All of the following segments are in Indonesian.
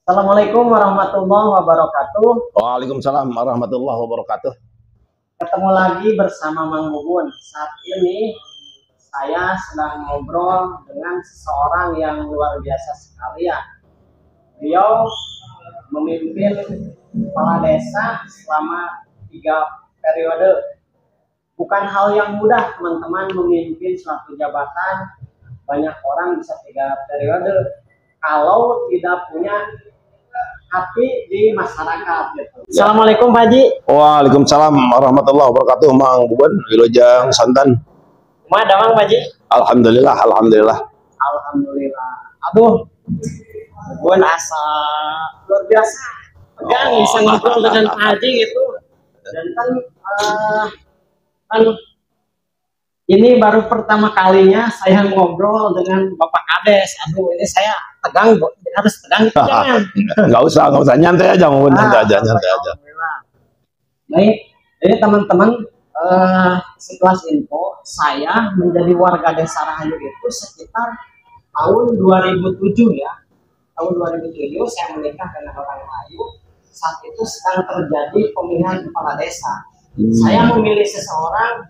Assalamualaikum warahmatullahi wabarakatuh. Waalaikumsalam warahmatullahi wabarakatuh. Ketemu lagi bersama Mang Bubun. Saat ini saya sedang ngobrol dengan seseorang yang luar biasa sekali ya. Beliau memimpin kepala desa selama 3 periode. Bukan hal yang mudah teman-teman memimpin suatu jabatan. Banyak orang bisa 3 periode kalau tidak punya hati di masyarakat gitu. Ya. Assalamualaikum Pak Haji. Waalaikumsalam warahmatullahi wabarakatuh. Mang Bubun, Wilujeng Santan. Mana Mang Pak Haji? Alhamdulillah, alhamdulillah. Alhamdulillah. Aduh, Bubun asa luar biasa. Tegang bisa ngobrol dengan Pak Haji gitu. Dan kan ini baru pertama kalinya saya ngobrol dengan Bapak Kades. Aduh, ini saya tegang, harus tegang gitu jangan. Nggak usah, nyantai aja, nyantai aja. Baik, jadi teman-teman, sekelas info, saya menjadi warga desa Rahayu itu sekitar tahun 2007 ya. Tahun 2007 saya menikah dengan orang Rahayu. Saat itu sedang terjadi pemilihan kepala desa. Saya memilih seseorang,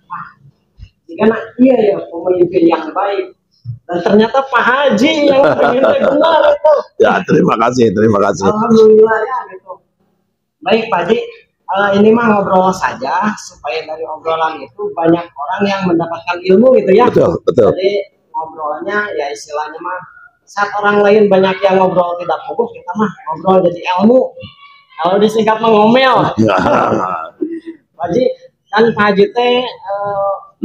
karena iya ya pemimpin yang baik, dan ternyata Pak Haji yang pemimpin benar itu. Ya, terima kasih. Alhamdulillah ya gitu. Baik Pak Haji, ini mah ngobrol saja supaya dari obrolan itu banyak orang yang mendapatkan ilmu gitu ya. Betul. Jadi ngobrolnya ya istilahnya mah saat orang lain banyak yang ngobrol tidak fokus, kita mah ngobrol jadi ilmu. Kalau disingkat mengomel. Pak Haji, kan Pak Haji teh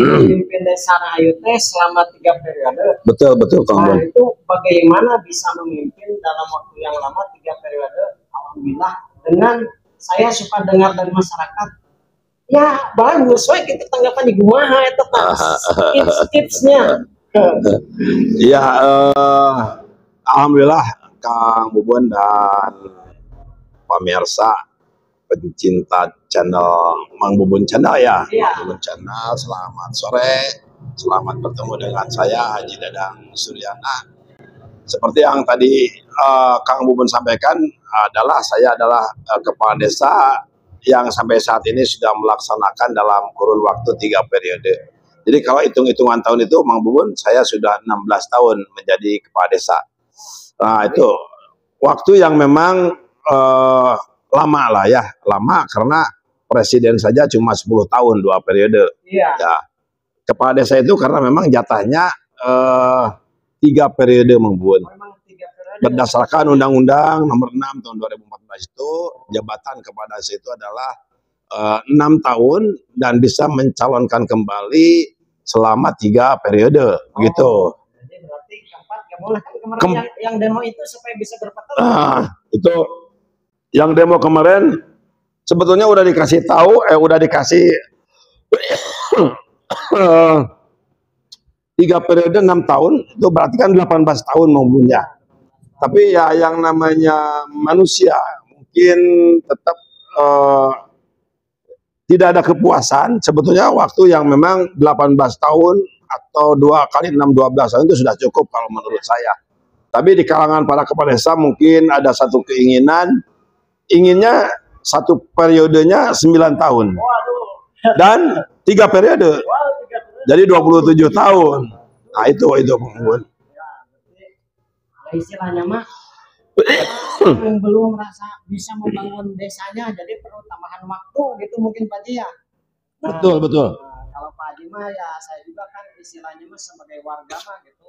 memimpin desa Rahayu teh selama 3 periode. Betul Kang Nah, Bun. itu bagaimana bisa memimpin dalam waktu yang lama 3 periode? Alhamdulillah, dengan saya suka dengar dari masyarakat, ya bagus, we kita tanggapan di gumaha itu kan tips-tipsnya. Ya, alhamdulillah Kang Bubun dan pemirsa pencinta channel Mang Bubun Channel ya. Iya. Mang Bubun Channel, selamat sore. Selamat bertemu dengan saya Haji Dadang Suryana. Seperti yang tadi Kang Bubun sampaikan, saya adalah kepala desa yang sampai saat ini sudah melaksanakan dalam kurun waktu 3 periode. Jadi kalau hitung-hitungan tahun itu Mang Bubun, saya sudah 16 tahun menjadi kepala desa. Nah, itu waktu yang memang lama lah ya, lama karena presiden saja cuma 10 tahun 2 periode. Iya. Ya, kepala desa itu karena memang jatahnya 3 periode Mang Bubun. Memang 3 periode. Berdasarkan Undang-Undang Nomor 6 Tahun 2014 itu, jabatan kepala desa itu adalah 6 tahun dan bisa mencalonkan kembali selama 3 periode, begitu. Jadi berarti keempat nggak boleh kan kemarin yang demo itu supaya bisa berperan. Itu yang demo kemarin sebetulnya udah dikasih tahu, udah dikasih 3 periode 6 tahun, itu berarti kan 18 tahun mempunyai. Tapi ya yang namanya manusia mungkin tetap tidak ada kepuasan. Sebetulnya waktu yang memang 18 tahun atau 2 kali 6, 12 tahun itu sudah cukup kalau menurut saya. Tapi di kalangan para kepala desa mungkin ada satu keinginan, inginnya 1 periodenya 9 tahun. Dan 3 periode. Jadi 27 tahun. Nah, itu Bang. Ya, istilahnya mah yang belum merasa bisa membangun desanya, jadi perlu tambahan waktu gitu mungkin Pak Haji ya. Betul. Nah, kalau Pak Haji mah ya saya juga kan istilahnya mah sebagai warga mah gitu,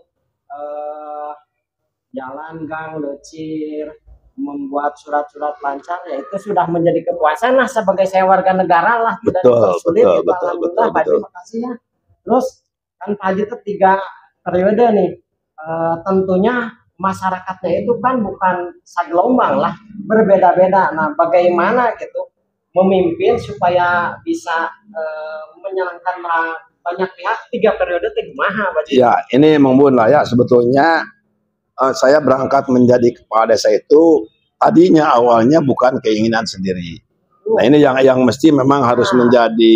jalan gang lecir, membuat surat-surat lancar, ya itu sudah menjadi kepuasan lah sebagai saya warga negara lah, tidak sulit. Alhamdulillah Pak Haji, makasih ya. Terus kan Pak Haji itu 3 periode nih, tentunya masyarakatnya itu kan bukan segelombang lah, berbeda-beda. Nah, bagaimana gitu memimpin supaya bisa menyenangkan banyak pihak 3 periode itu gimana Pak Haji? Ya, ini Mang Bun lah ya, sebetulnya saya berangkat menjadi kepala desa itu tadinya awalnya bukan keinginan sendiri. Nah, ini yang mesti memang harus menjadi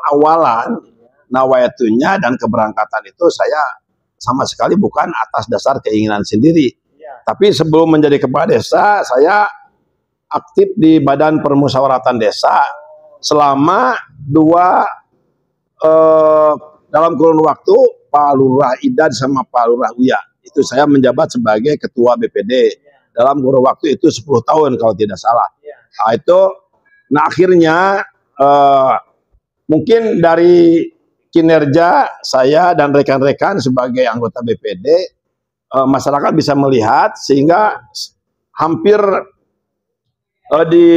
awalan nawaiatunya dan keberangkatan itu saya sama sekali bukan atas dasar keinginan sendiri. Ya. Tapi sebelum menjadi kepala desa, saya aktif di Badan Permusyawaratan Desa selama dalam kurun waktu Pak Lurah Idan sama Pak Lurah Uya. Itu saya menjabat sebagai ketua BPD dalam kurun waktu itu 10 tahun kalau tidak salah. Nah akhirnya mungkin dari kinerja saya dan rekan-rekan sebagai anggota BPD, masyarakat bisa melihat sehingga hampir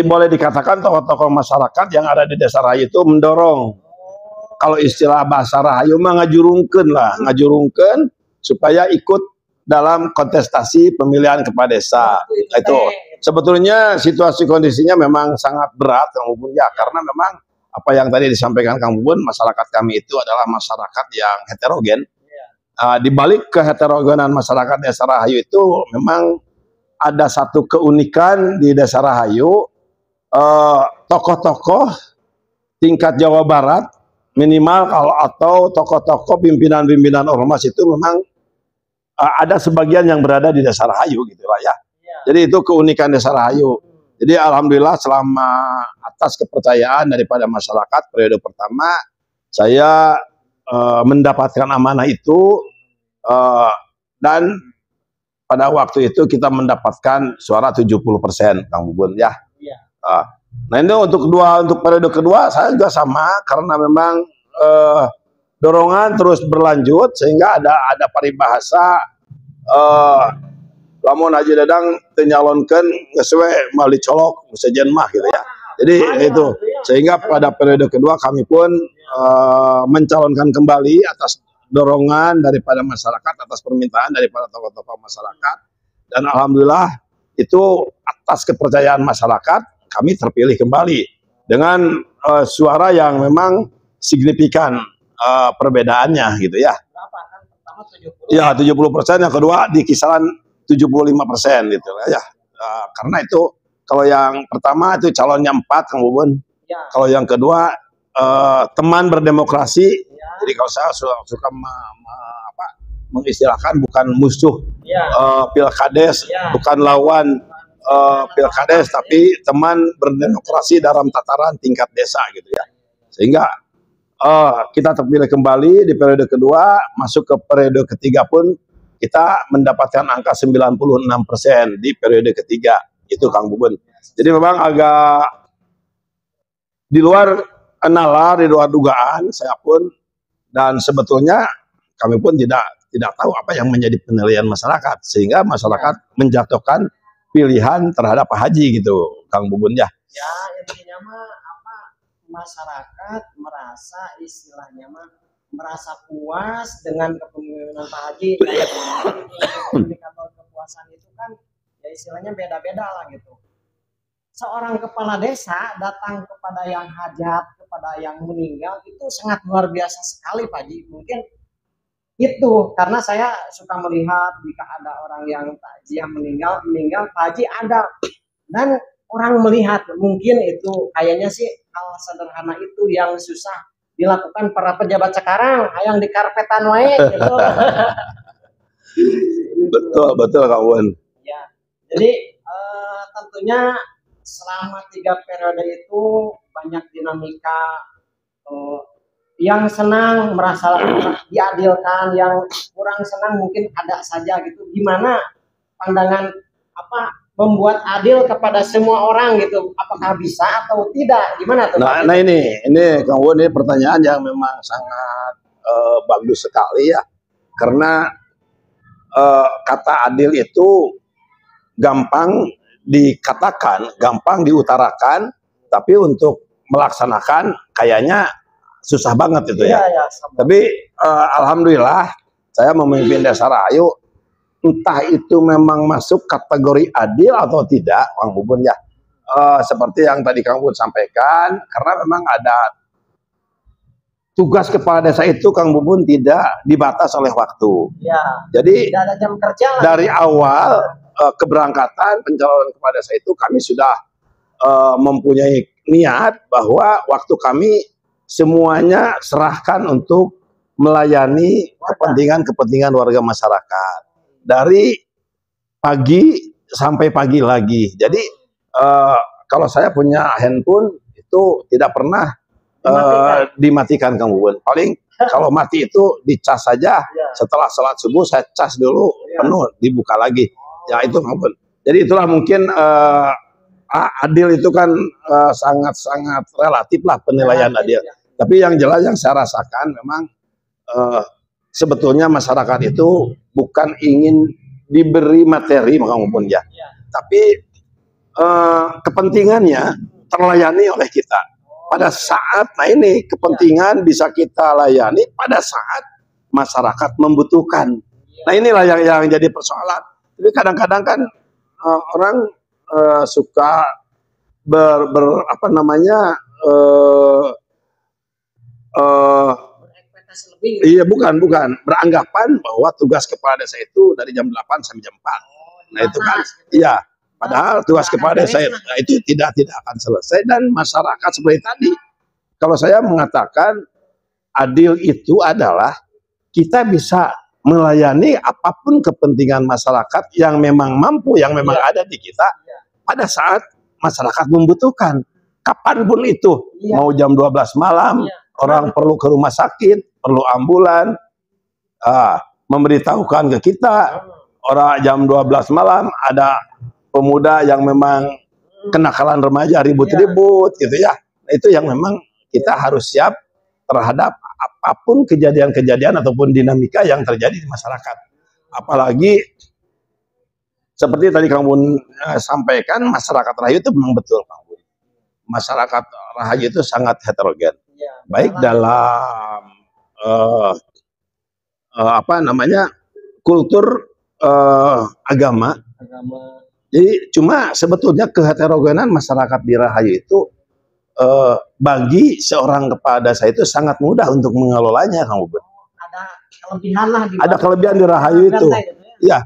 boleh dikatakan tokoh-tokoh masyarakat yang ada di Desa Rahayu itu mendorong, kalau istilah bahasa Rahayu mah ngajurungkeun supaya ikut dalam kontestasi pemilihan kepala desa. Itu sebetulnya situasi kondisinya memang sangat berat Kang Bubun ya, karena memang apa yang tadi disampaikan Kang Bubun, masyarakat kami itu adalah masyarakat yang heterogen. Di balik keheterogenan masyarakat Desa Rahayu itu memang ada satu keunikan di Desa Rahayu, tokoh-tokoh tingkat Jawa Barat minimal atau tokoh-tokoh pimpinan-pimpinan ormas itu memang ada sebagian yang berada di Desa Rahayu gitu lah ya. Jadi itu keunikan Desa Rahayu. Jadi alhamdulillah selama atas kepercayaan daripada masyarakat periode pertama saya mendapatkan amanah itu, dan pada waktu itu kita mendapatkan suara 70% Kang Bubun ya. Nah ini untuk periode kedua saya juga sama, karena memang dorongan terus berlanjut sehingga ada paribahasa lamun Haji Dadang tenyalonkan ngesewe mali colok sejen mah gitu ya. Jadi itu sehingga pada periode kedua kami pun mencalonkan kembali atas dorongan daripada masyarakat, atas permintaan daripada tokoh-tokoh masyarakat, dan alhamdulillah itu atas kepercayaan masyarakat kami terpilih kembali dengan suara yang memang signifikan perbedaannya gitu ya. Berapa kan? Pertama 70. Ya 70%, yang kedua di kisaran 75% gitu ya. Karena itu kalau yang pertama itu calonnya 4 Kang Bubun. Ya. Kalau yang kedua teman berdemokrasi. Ya. Jadi kalau saya suka mengistilahkan bukan musuh pilkades, bukan lawan pilkades, tapi teman berdemokrasi dalam tataran tingkat desa gitu ya. Sehingga kita terpilih kembali di periode kedua, masuk ke periode ketiga pun kita mendapatkan angka 96% di periode ketiga itu Kang Bubun. Jadi memang agak di luar nalar, di luar dugaan saya pun, dan sebetulnya kami pun tidak tahu apa yang menjadi penilaian masyarakat sehingga masyarakat menjatuhkan pilihan terhadap Pak Haji gitu Kang Bubun ya. Ya intinya mah masyarakat merasa istilahnya merasa puas dengan kepemimpinan Pak Haji. Indikator kepuasan itu kan ya istilahnya beda-beda lah gitu. Seorang kepala desa datang kepada yang hajat, kepada yang meninggal itu sangat luar biasa sekali Pak Haji. Mungkin itu karena saya suka melihat jika ada orang yang takziah meninggal Pak Haji ada, dan orang melihat mungkin itu kayaknya sih hal sederhana itu yang susah dilakukan para pejabat sekarang, yang di karpetan wae gitu. Betul Kak Wan. Ya, jadi tentunya selama 3 periode itu banyak dinamika, yang senang merasa diadilkan, yang kurang senang mungkin ada saja gitu. Gimana pandangan membuat adil kepada semua orang gitu, apakah bisa atau tidak, gimana tuh? Nah ini Kang Won, ini pertanyaan yang memang sangat bagus sekali ya, karena kata adil itu gampang dikatakan, gampang diutarakan, tapi untuk melaksanakan kayaknya susah banget itu ya. Tapi alhamdulillah saya memimpin Desa Rahayu, entah itu memang masuk kategori adil atau tidak, Kang Bubun ya. Seperti yang tadi Kang Bubun sampaikan, karena memang ada tugas kepala desa itu Kang Bubun tidak dibatas oleh waktu. Ya. Jadi tidak ada jam kerja dari awal keberangkatan pencalonan kepala desa itu kami sudah mempunyai niat bahwa waktu kami semuanya serahkan untuk melayani kepentingan warga masyarakat dari pagi sampai pagi lagi. Jadi kalau saya punya handphone itu tidak pernah dimatikan Kang Bubun. Paling kalau mati itu dicas saja. Setelah sholat subuh saya cas dulu penuh, dibuka lagi. Ya itu Kang Bubun. Jadi itulah mungkin adil itu kan sangat-sangat relatif lah penilaian adil. Tapi yang jelas yang saya rasakan memang sebetulnya masyarakat itu bukan ingin diberi materi maupun ya, tapi kepentingannya terlayani oleh kita pada saat, nah ini kepentingan bisa kita layani pada saat masyarakat membutuhkan. Nah inilah yang jadi persoalan. Jadi kadang-kadang kan orang suka apa namanya iya bukan beranggapan bahwa tugas kepala desa itu dari jam 8 sampai jam 4. Nah itu kan iya, padahal tugas kepala desa itu tidak akan selesai. Dan masyarakat seperti tadi, kalau saya mengatakan adil itu adalah kita bisa melayani apapun kepentingan masyarakat yang memang mampu, yang memang ada di kita pada saat masyarakat membutuhkan. Kapanpun itu, mau jam 12 malam, orang perlu ke rumah sakit, perlu ambulan, memberitahukan ke kita. Orang jam 12 malam ada pemuda yang memang kenakalan remaja ribut-ribut gitu ya. Nah, itu yang memang kita harus siap terhadap apapun kejadian-kejadian ataupun dinamika yang terjadi di masyarakat. Apalagi seperti tadi Kang Bun sampaikan, masyarakat Rahayu itu memang betul Kang Bun. Masyarakat Rahayu itu sangat heterogen. Baik dalam apa namanya kultur agama. Jadi cuma sebetulnya keheterogenan masyarakat di Rahayu itu bagi seorang kepala desa itu sangat mudah untuk mengelolanya, Kang Bun. Ada kelebihan lah. Ada kelebihan di Rahayu itu. Ya,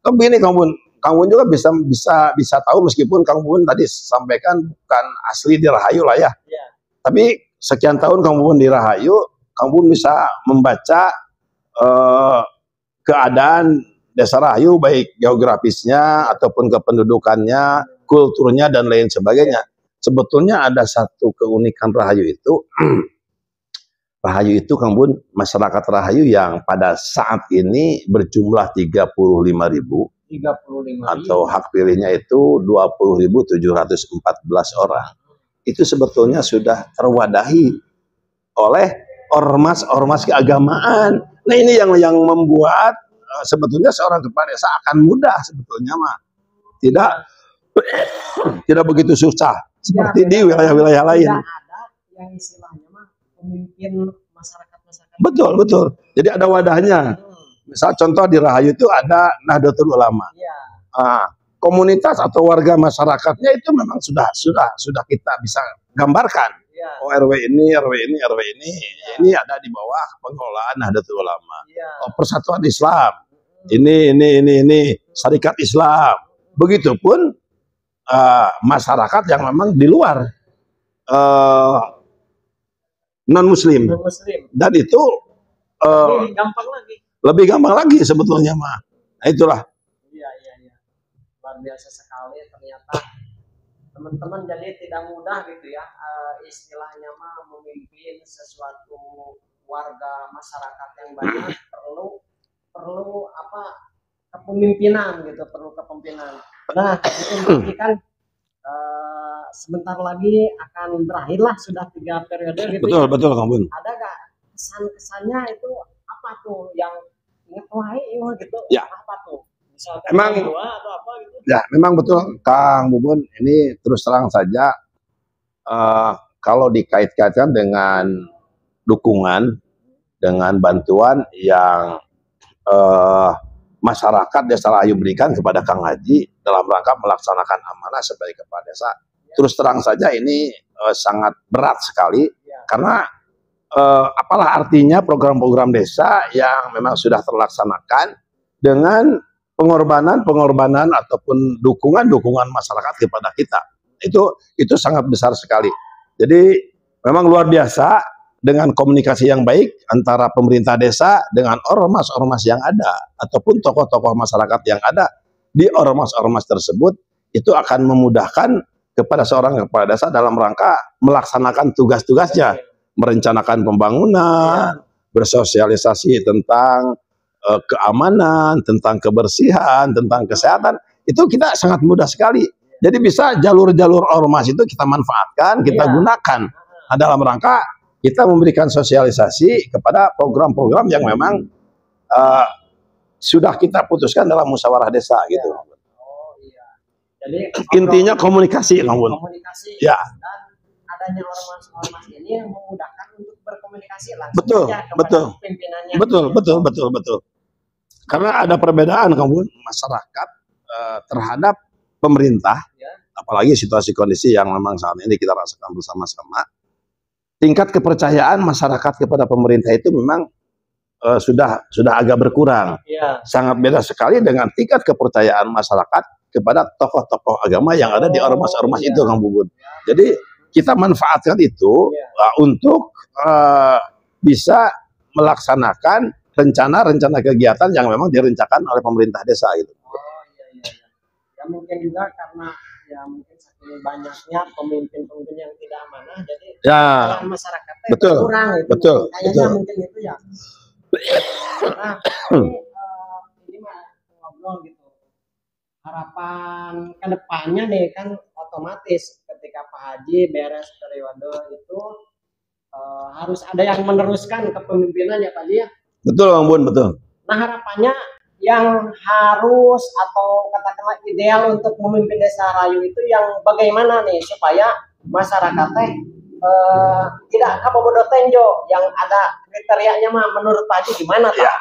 begini Kang Bun. Kang Bun juga bisa tahu meskipun Kang Bun tadi sampaikan bukan asli di Rahayu lah ya. Tapi sekian tahun Kang Bun di Rahayu, Kang Bun bisa membaca keadaan desa Rahayu baik geografisnya ataupun kependudukannya, kulturnya dan lain sebagainya. Sebetulnya ada satu keunikan Rahayu itu. Rahayu itu Kang Bun, masyarakat Rahayu yang pada saat ini berjumlah 35.000 atau hak pilihnya itu 20.714 orang. Itu sebetulnya sudah terwadahi oleh ormas-ormas keagamaan. Nah ini yang membuat sebetulnya seorang kepala desa akan mudah sebetulnya mah. Tidak begitu susah seperti di wilayah-wilayah lain. Tidak ada yang istilahnya mah pemimpin masyarakat. Betul. Jadi ada wadahnya. Misal contoh di Rahayu itu ada Nahdlatul Ulama. Komunitas atau warga masyarakatnya itu memang sudah kita bisa gambarkan. Oh RW ini ini ada di bawah pengelolaan Nahdlatul Ulama. Oh Persatuan Islam. Ini Syarikat Islam. Begitupun masyarakat yang memang di luar non muslim. Dan itu lebih gampang lagi sebetulnya mah. Nah itulah. Iya. Luar biasa sekali ternyata teman-teman, jadi tidak mudah gitu ya istilahnya mah memimpin sesuatu warga masyarakat yang banyak, perlu apa kepemimpinan gitu, perlu kepemimpinan. Nah ini kan sebentar lagi akan berakhir lah, sudah 3 periode gitu. Betul Kang Bun. Ada gak kesan-kesannya itu apa tuh yang ingat gitu? Apa tuh? Misalkan emang atau apa gitu? Ya memang betul Kang Bubun, ini terus terang saja kalau dikait-kaitkan dengan dukungan, dengan bantuan yang masyarakat Desa Rahayu berikan kepada Kang Haji dalam rangka melaksanakan amanah sebagai kepala desa, terus terang saja ini sangat berat sekali. Karena apalah artinya program-program desa yang memang sudah terlaksanakan dengan pengorbanan ataupun dukungan masyarakat kepada kita. Itu sangat besar sekali. Jadi memang luar biasa dengan komunikasi yang baik antara pemerintah desa dengan ormas-ormas yang ada ataupun tokoh-tokoh masyarakat yang ada di ormas-ormas tersebut, itu akan memudahkan kepada seorang kepala desa dalam rangka melaksanakan tugas-tugasnya, merencanakan pembangunan, bersosialisasi tentang keamanan, tentang kebersihan, tentang kesehatan. Itu kita sangat mudah sekali. Jadi bisa jalur-jalur ormas itu kita manfaatkan, kita gunakan dalam rangka kita memberikan sosialisasi kepada program-program yang memang sudah kita putuskan dalam musyawarah desa gitu. Oh iya. Jadi intinya komunikasi, komunikasi ya. Dan adanya ormas-ormas ini yang memudahkan untuk berkomunikasi langsung Betul, kepada pimpinannya. Betul. Karena ada perbedaan masyarakat terhadap pemerintah, apalagi situasi kondisi yang memang saat ini kita rasakan bersama-sama. Tingkat kepercayaan masyarakat kepada pemerintah itu memang sudah agak berkurang. Sangat beda sekali dengan tingkat kepercayaan masyarakat kepada tokoh-tokoh agama yang ada di ormas-ormas itu, Kang Bubun. Jadi kita manfaatkan itu untuk bisa melaksanakan rencana-rencana kegiatan yang memang direncanakan oleh pemerintah desa gitu. Ya mungkin juga karena mungkin saking banyaknya pemimpin-pemimpin yang tidak amanah, jadi masyarakatnya kurang gitu. Betul. Mungkin itu ya. Nah, ini mah ngobrol gitu. Harapan kedepannya nih kan otomatis ketika Pak Haji beres periode itu harus ada yang meneruskan kepemimpinan ya Pak Haji ya. Betul Bang Bun, betul. Nah harapannya yang harus atau katakanlah ideal untuk memimpin desa Rayu itu yang bagaimana nih supaya masyarakatnya tidak kabobodo tenjo, yang ada kriterianya mah menurut Pak Haji gimana Pak? Ya.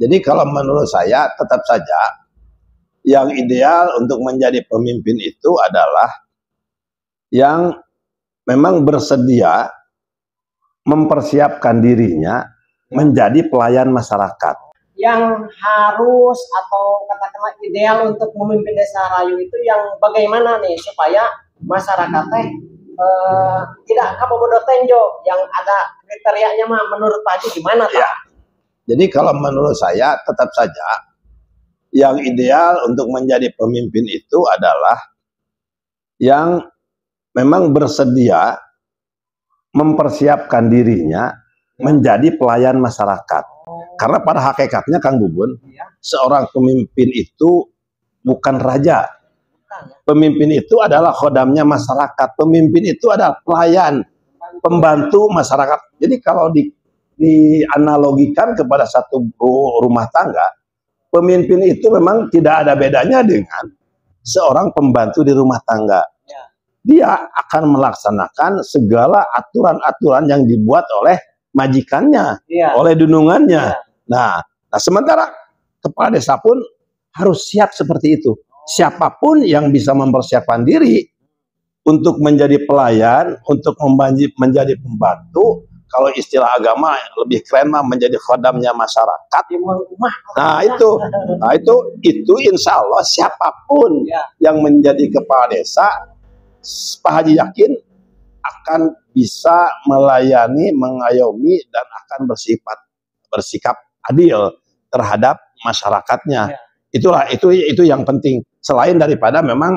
Jadi kalau menurut saya tetap saja yang ideal untuk menjadi pemimpin itu adalah yang memang bersedia mempersiapkan dirinya menjadi pelayan masyarakat. Yang harus atau katakanlah ideal untuk memimpin desa Rayu itu yang bagaimana nih supaya masyarakatnya tidak kabobodo tenjo, yang ada kriterianya mah menurut Pak Haji gimana Pak? Ya. Jadi kalau menurut saya tetap saja yang ideal untuk menjadi pemimpin itu adalah yang memang bersedia mempersiapkan dirinya menjadi pelayan masyarakat. Karena pada hakikatnya Kang Bubun, seorang pemimpin itu bukan raja. Pemimpin itu adalah khodamnya masyarakat. Pemimpin itu adalah pelayan, pembantu masyarakat. Jadi kalau dianalogikan kepada satu rumah tangga, pemimpin itu memang tidak ada bedanya dengan seorang pembantu di rumah tangga. Dia akan melaksanakan segala aturan-aturan yang dibuat oleh majikannya, oleh dunungannya. Nah, sementara kepala desa pun harus siap seperti itu. Siapapun yang bisa mempersiapkan diri untuk menjadi pelayan, untuk menjadi pembantu, kalau istilah agama lebih keren mah menjadi khodamnya masyarakat. Nah itu insya Allah siapapun yang menjadi kepala desa, Pak Haji yakin akan bisa melayani, mengayomi, dan akan bersikap adil terhadap masyarakatnya. Itu yang penting. Selain daripada memang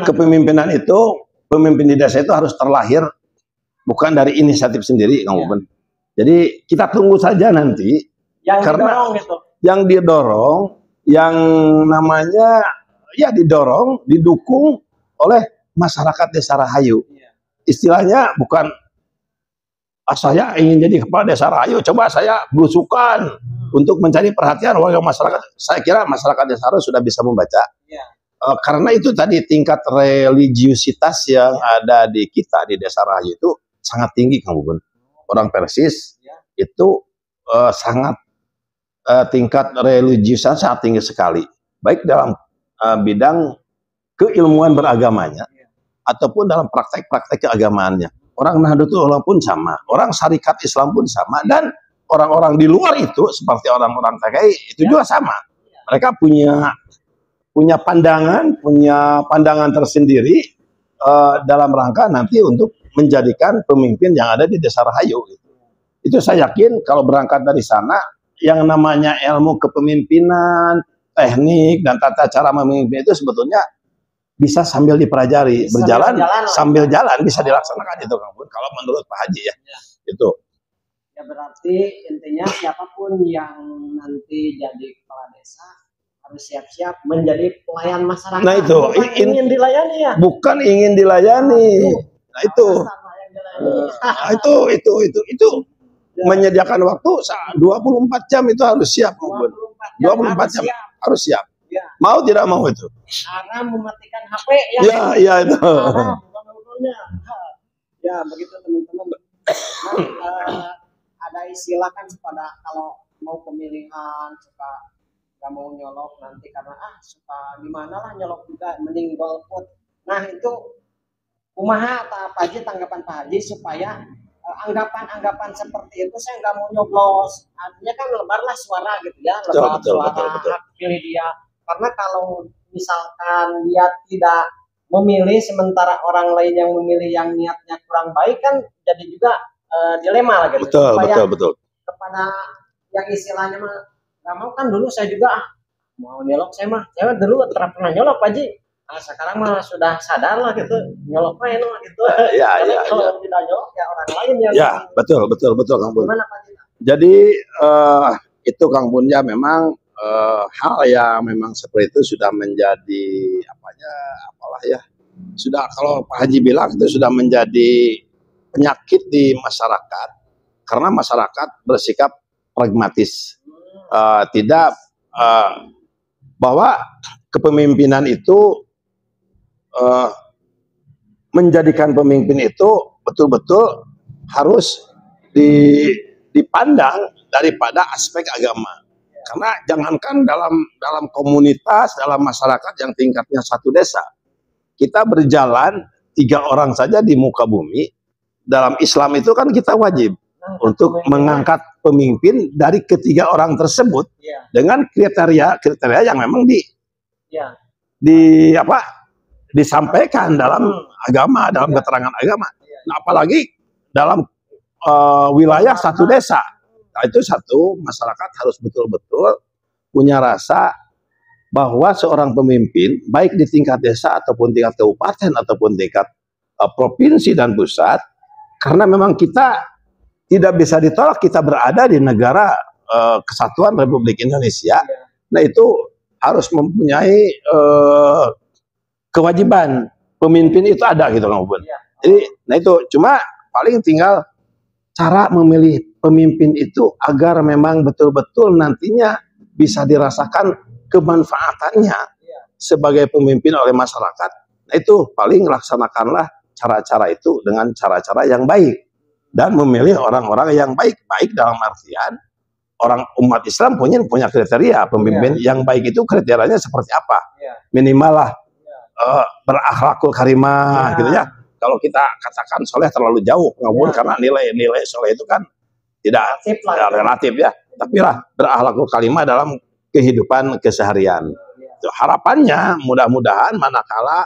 kepemimpinan itu, pemimpin di desa itu harus terlahir bukan dari inisiatif sendiri, Kang Bubun. Jadi kita tunggu saja nanti, karena yang didorong, yang namanya didorong, didukung oleh masyarakat desa Rahayu. Istilahnya bukan saya ingin jadi kepala desa Rahayu, coba saya belusukan untuk mencari perhatian warga masyarakat. Saya kira masyarakat desa Rahayu sudah bisa membaca. Karena itu tadi tingkat religiusitas yang ada di kita di desa Rahayu itu sangat tinggi, Kang Bubun. Orang Persis itu sangat tingkat religiusitas sangat tinggi sekali, baik dalam bidang keilmuan beragamanya ataupun dalam praktek-praktek keagamaannya. Orang Nahdlatul Ulama pun sama, orang Syarikat Islam pun sama, dan orang-orang di luar itu seperti orang-orang TKI itu juga sama. Mereka punya pandangan tersendiri dalam rangka nanti untuk menjadikan pemimpin yang ada di Desa Rahayu. Itu saya yakin kalau berangkat dari sana, yang namanya ilmu kepemimpinan, teknik, dan tata cara memimpin itu sebetulnya bisa sambil dipelajari, Bisa berjalan berjalan, sambil jalan bisa dilaksanakan itu Kang Bun. Kalau menurut Pak Haji ya, itu. Ya berarti intinya siapapun yang nanti jadi kepala desa harus siap-siap menjadi pelayan masyarakat. Nah itu bukan ingin dilayani ya. bukan ingin dilayani. Nah itu. Sama yang dilayani. Nah, itu Ya. menyediakan waktu 24 jam itu harus siap, Kang Bun. 24 jam harus siap. Ya. Mau tidak mau itu. Karena mematikan HP ya. Ya, iya itu. Ya, begitu teman-teman. Nah, ada istilah kan pada kalau mau pemilihan suka nggak mau nyolok nanti karena suka gimana lah nyolok juga mending golput. Nah itu kumaha Pak Haji, tanggapan Pak Haji supaya anggapan-anggapan seperti itu saya nggak mau nyoblos. Artinya kan lebarlah suara gitu ya, lebar suara hak pilih dia. Karena kalau misalkan dia tidak memilih sementara orang lain yang memilih yang niatnya kurang baik kan jadi juga dilema lah gitu. Betul. Kepada yang istilahnya mah nggak mau kan dulu saya juga mau nyolok saya dulu pernah nyolok Pak Haji. Nah, sekarang mah sudah sadar lah gitu nyolok mah enak gitu. Kalau tidak nyolok ya orang lain yang. Ya betul Kang Bun. Gimana Pak Haji? Jadi itu Kang Bun ya memang hal yang memang seperti itu sudah menjadi apalah ya. Sudah kalau Pak Haji bilang itu sudah menjadi penyakit di masyarakat karena masyarakat bersikap pragmatis, tidak bahwa kepemimpinan itu menjadikan pemimpin itu betul-betul harus dipandang daripada aspek agama. Karena jangankan dalam komunitas, dalam masyarakat yang tingkatnya satu desa, kita berjalan 3 orang saja di muka bumi. Dalam Islam itu kan kita wajib untuk mengangkat pemimpin dari ketiga orang tersebut dengan kriteria yang memang disampaikan dalam agama, dalam keterangan agama. Nah, apalagi dalam wilayah satu desa. Nah, itu satu, masyarakat harus betul-betul punya rasa bahwa seorang pemimpin baik di tingkat desa ataupun tingkat kabupaten ataupun tingkat provinsi dan pusat, karena memang kita tidak bisa ditolak, kita berada di negara kesatuan Republik Indonesia. Nah itu harus mempunyai kewajiban pemimpin itu ada gitu Kang Bun. Jadi, nah itu cuma paling tinggal cara memilih pemimpin itu agar memang betul-betul nantinya bisa dirasakan kemanfaatannya sebagai pemimpin oleh masyarakat. Nah itu paling laksanakanlah cara-cara itu dengan cara-cara yang baik dan memilih orang-orang yang baik dalam artian orang umat Islam punya kriteria pemimpin yang baik itu kriterianya seperti apa? Minimal lah berakhlakul karimah gitu ya. Kalau kita katakan soleh terlalu jauh ngawur karena nilai-nilai soleh itu kan tidak relatif ya. Tapi lah berakhlakul karimah dalam kehidupan keseharian. Harapannya mudah-mudahan manakala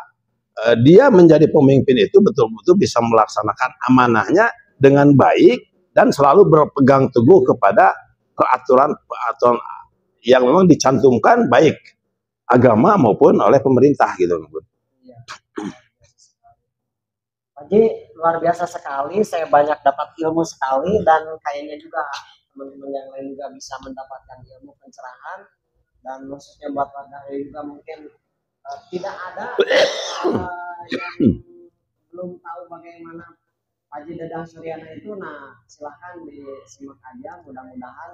dia menjadi pemimpin itu betul-betul bisa melaksanakan amanahnya dengan baik dan selalu berpegang teguh kepada peraturan yang memang dicantumkan baik agama maupun oleh pemerintah gitu. Jadi luar biasa sekali, saya banyak dapat ilmu sekali dan kayaknya juga teman-teman yang lain juga bisa mendapatkan ilmu pencerahan dan maksudnya buat warga juga mungkin tidak ada yang belum tahu bagaimana Haji Dadang Suryana itu. Nah silahkan disimak aja, mudah-mudahan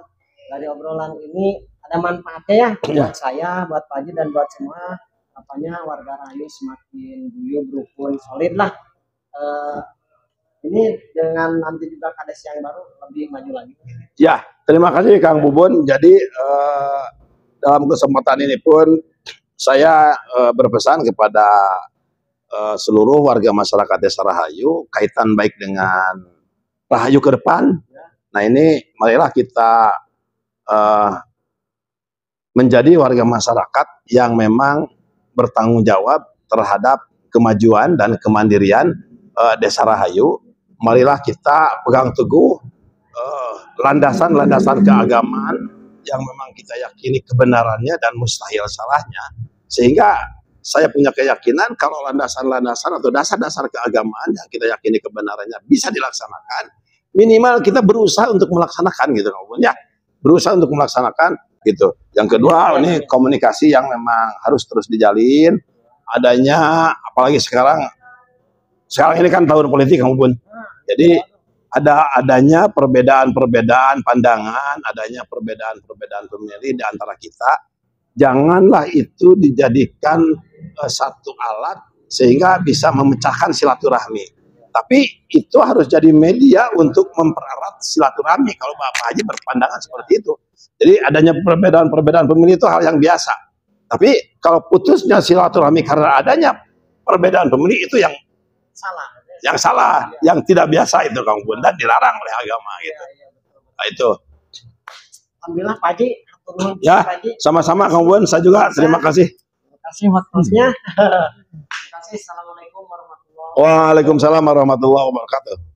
dari obrolan ini ada manfaatnya ya buat saya, buat Pak Haji dan buat semua warga Rahayu semakin guyup, rukun, solid lah. Ini dengan nanti juga kades yang baru lebih maju lagi. Ya, terima kasih Kang Bubun. Jadi dalam kesempatan ini pun saya berpesan kepada seluruh warga masyarakat Desa Rahayu kaitan baik dengan Rahayu ke depan. Nah ini marilah kita menjadi warga masyarakat yang memang bertanggung jawab terhadap kemajuan dan kemandirian Desa Rahayu. Marilah kita pegang teguh landasan-landasan keagamaan yang memang kita yakini kebenarannya dan mustahil salahnya, sehingga saya punya keyakinan kalau landasan-landasan atau dasar-dasar keagamaan yang kita yakini kebenarannya bisa dilaksanakan, minimal kita berusaha untuk melaksanakan gitu, ya, berusaha untuk melaksanakan gitu. Yang kedua, ini komunikasi yang memang harus terus dijalin. Adanya, apalagi sekarang ini kan tahun politik, Kang Bun. Jadi adanya perbedaan-perbedaan pandangan, adanya perbedaan-perbedaan pemilih di antara kita. Janganlah itu dijadikan satu alat sehingga bisa memecahkan silaturahmi. Tapi itu harus jadi media untuk mempererat silaturahmi kalau Bapak Haji berpandangan seperti itu. Jadi adanya perbedaan-perbedaan pemilih itu hal yang biasa. Tapi kalau putusnya silaturahmi karena adanya perbedaan pemilih itu yang salah, yang tidak biasa itu, Kang Bun, dan dilarang oleh agama gitu. Nah, itu. Alhamdulillah Pak Haji. Ya, sama-sama Kang Bun, saya juga terima kasih. Terima kasih hostnya. Terima kasih. Assalamualaikum warahmatullahi wabarakatuh. Waalaikumsalam warahmatullahi wabarakatuh.